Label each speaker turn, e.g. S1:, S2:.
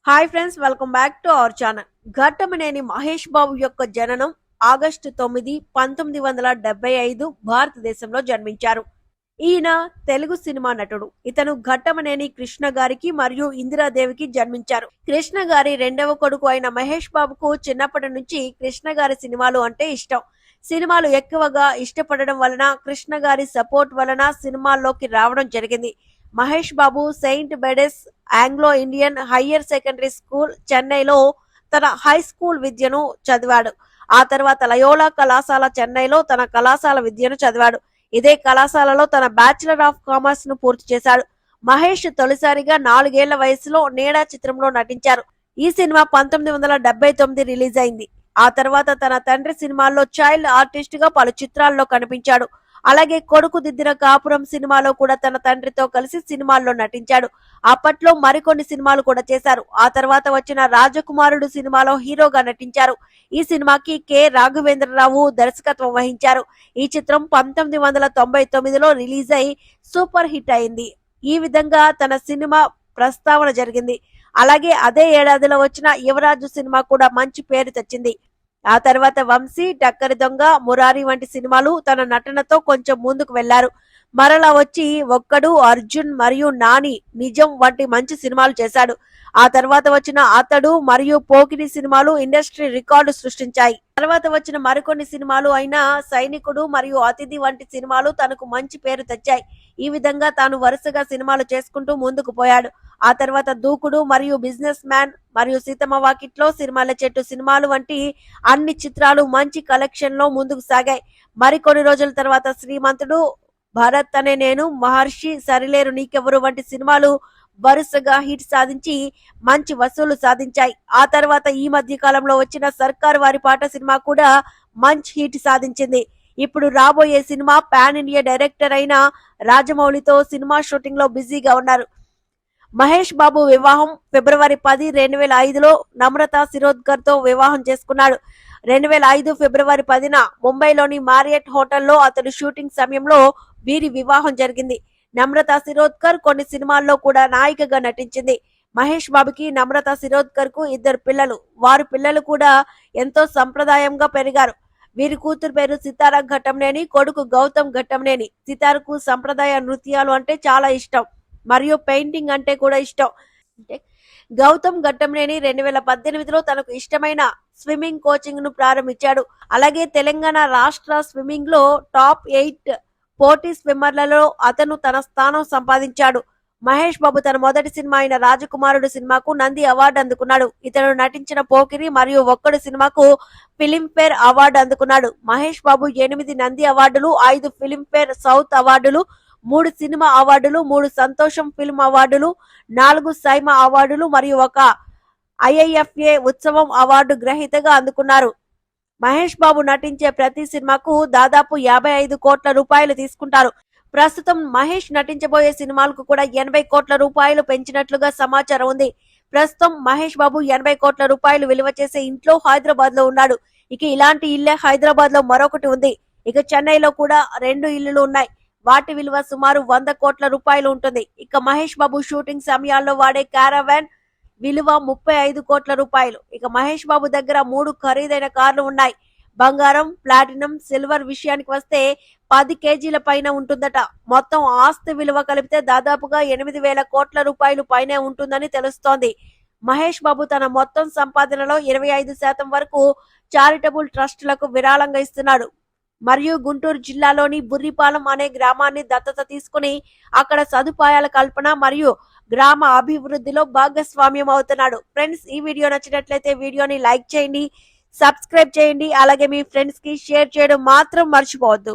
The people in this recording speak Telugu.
S1: Hi friends, welcome back to our channel. Ghattamaneni Mahesh Babu యొక్క జననం ఆగస్టు 9, 1975 భారతదేశంలో జన్మించారు. ఈయన తెలుగు సినిమా నటుడు. ఇతను ఘట్టమనేని కృష్ణ గారికి మరియు ఇందిరాదేవికి జన్మించారు. కృష్ణ గారి రెండవ కొడుకు అయిన మహేష్ బాబుకు చిన్నప్పటి నుంచి కృష్ణ గారి సినిమాలు అంటే ఇష్టం. సినిమాలు ఎక్కువగా ఇష్టపడడం వలన కృష్ణ గారి సపోర్ట్ వలన సినిమాల్లోకి రావడం జరిగింది. Mahesh Babu Saint Bede's Anglo Indian higher secondary school చెన్నైలో తన హై స్కూల్ విద్యను చదివాడు. ఆ తర్వాత లయోలా కళాశాల చెన్నైలో తన కళాశాల విద్యను చదివాడు. ఇదే కళాశాలలో తన బ్యాచిలర్ ఆఫ్ కామర్స్ ను పూర్తి చేశాడు. మహేష్ తొలిసారిగా 4 ఏళ్ల వయసులో నీడా చిత్రంలో నటించారు. ఈ సినిమా 1979 రిలీజ్ అయింది. ఆ తర్వాత తన తండ్రి సినిమాల్లో చైల్డ్ ఆర్టిస్ట్ గా పలు చిత్రాల్లో కనిపించాడు. అలాగే కొడుకు దిద్దిన కాపురం సినిమాలో కూడా తన తండ్రితో కలిసి సినిమాల్లో నటించాడు. అప్పట్లో మరికొన్ని సినిమాలు కూడా చేశారు. ఆ తర్వాత వచ్చిన రాజకుమారుడు సినిమాలో హీరోగా నటించారు. ఈ సినిమాకి కె రాఘవేంద్రరావు దర్శకత్వం వహించారు. ఈ చిత్రం 1999లో రిలీజ్ అయి సూపర్ హిట్ అయింది. ఈ విధంగా తన సినిమా ప్రస్తావన జరిగింది. అలాగే అదే ఏడాదిలో వచ్చిన యువరాజు సినిమా కూడా మంచి పేరు తెచ్చింది. ఆ తర్వాత వంశీ, టక్కరి దొంగ, మురారి వంటి సినిమాలు తన నటనతో కొంచెం ముందుకు వెళ్లారు. మరలా వచ్చి ఒక్కడు, అర్జున్ మరియు నాని, నిజం వంటి మంచి సినిమాలు చేశాడు. ఆ తర్వాత వచ్చిన అతడు మరియు పోకిరి సినిమాలు ఇండస్ట్రీ రికార్డు సృష్టించాయి. తర్వాత వచ్చిన మరికొన్ని సినిమాలు అయిన సైనికుడు మరియు అతిథి వంటి సినిమాలు తనకు మంచి పేరు తెచ్చాయి. ఈ విధంగా తాను వరుసగా సినిమాలు చేసుకుంటూ ముందుకు పోయాడు. ఆ తర్వాత దూకుడు మరియు బిజినెస్ మ్యాన్ మరియు సీతమ్మ వాకిట్లో, సినిమాల చెట్టు సినిమాలు వంటి అన్ని చిత్రాలు మంచి కలెక్షన్ లో ముందుకు సాగాయి. మరికొన్ని రోజుల తర్వాత శ్రీమంతుడు, భరత్ అనే నేను, మహర్షి, సరిలేరు నీకెవరు వంటి సినిమాలు వరుసగా హిట్ సాధించి మంచి వసూలు సాధించాయి. ఆ తర్వాత ఈ మధ్య కాలంలో వచ్చిన సర్కార్ వారి పాట సినిమా కూడా మంచి హిట్ సాధించింది. ఇప్పుడు రాబోయే సినిమా పాన్ ఇండియా డైరెక్టర్ అయిన రాజమౌళితో సినిమా షూటింగ్ లో బిజీగా ఉన్నారు. మహేష్ బాబు వివాహం ఫిబ్రవరి 10, 2005లో నమ్రత శిరోద్కర్ తో వివాహం చేసుకున్నాడు. 2005 ఫిబ్రవరి 10న ముంబైలోని మారియట్ హోటల్లో అతడు షూటింగ్ సమయంలో వీరి వివాహం జరిగింది. నమ్రత శిరోద్కర్ కొన్ని సినిమాల్లో కూడా నాయికగా నటించింది. మహేష్ బాబుకి నమ్రత శిరోద్కర్ కు 2 పిల్లలు. వారి పిల్లలు కూడా ఎంతో సంప్రదాయంగా పెరిగారు. వీరి కూతురు పేరు సితార ఘట్టంనేని, కొడుకు గౌతమ్ ఘట్టంనేని. సితారకు సంప్రదాయ నృత్యాలు అంటే చాలా ఇష్టం మరియు పెయింటింగ్ అంటే కూడా ఇష్టం. గౌతమ్ ఘట్టంనేని 2018లో తనకు ఇష్టమైన స్విమ్మింగ్ కోచింగ్ ను ప్రారంభించాడు. అలాగే తెలంగాణ రాష్ట్ర స్విమ్మింగ్ లో టాప్ 8 పోటీ స్విమ్మర్లలో అతను తన స్థానం సంపాదించాడు. మహేష్ బాబు తన మొదటి సినిమా అయిన రాజకుమారుడు సినిమాకు నంది అవార్డు అందుకున్నాడు. ఇతను నటించిన పోకిరి మరియు ఒక్కడు సినిమాకు ఫిలింఫేర్ అవార్డు అందుకున్నాడు. మహేష్ బాబు 8 నంది అవార్డులు, 5 ఫిలింఫేర్ సౌత్ అవార్డులు, 3 సినిమా అవార్డులు, 3 సంతోషం ఫిల్మ్ అవార్డులు, 4 సైమా అవార్డులు మరియు 1 ఐఐఎఫ్ఏ ఉత్సవం అవార్డు గ్రహీతగా అందుకున్నారు. మహేష్ బాబు నటించే ప్రతి సినిమాకు దాదాపు 55 కోట్ల రూపాయలు తీసుకుంటారు. ప్రస్తుతం మహేష్ నటించబోయే సినిమాలకు కూడా 80 కోట్ల రూపాయలు పెంచినట్లుగా సమాచారం ఉంది. ప్రస్తుతం మహేష్ బాబు 80 కోట్ల రూపాయలు విలువ చేసే ఇంట్లో హైదరాబాద్ లో ఉన్నాడు. ఇక ఇలాంటి ఇల్లే హైదరాబాద్ లో మరొకటి ఉంది. ఇక చెన్నైలో కూడా 2 ఇల్లులు ఉన్నాయి. వాటి విలువ సుమారు 100 కోట్ల రూపాయలు ఉంటుంది. ఇక మహేష్ బాబు షూటింగ్ సమయాల్లో వాడే క్యారవాన్ విలువ 35 కోట్ల రూపాయలు. ఇక మహేష్ బాబు దగ్గర 3 ఖరీదైన కార్లు ఉన్నాయి. బంగారం, ప్లాటినం, సిల్వర్ విషయానికి వస్తే 10 కేజీల పైన ఉంటుందట. మొత్తం ఆస్తి విలువ కలిపితే దాదాపుగా 8,000 కోట్ల రూపాయలు పైనే ఉంటుందని తెలుస్తోంది. మహేష్ బాబు తన మొత్తం సంపాదనలో 25% వరకు చారిటబుల్ ట్రస్టులకు విరాళంగా ఇస్తున్నాడు. మరియు గుంటూరు జిల్లాలోని బుర్రిపాలెం అనే గ్రామాన్ని దత్తత తీసుకుని అక్కడ సదుపాయాల కల్పన మరియు గ్రామ అభివృద్ధిలో భాగస్వామ్యం అవుతున్నాడు. ఫ్రెండ్స్, ఈ వీడియో నచ్చినట్లయితే వీడియోని లైక్ చేయండి, సబ్స్క్రైబ్ చేయండి. అలాగే మీ ఫ్రెండ్స్ కి షేర్ చేయడం మాత్రం మర్చిపోవద్దు.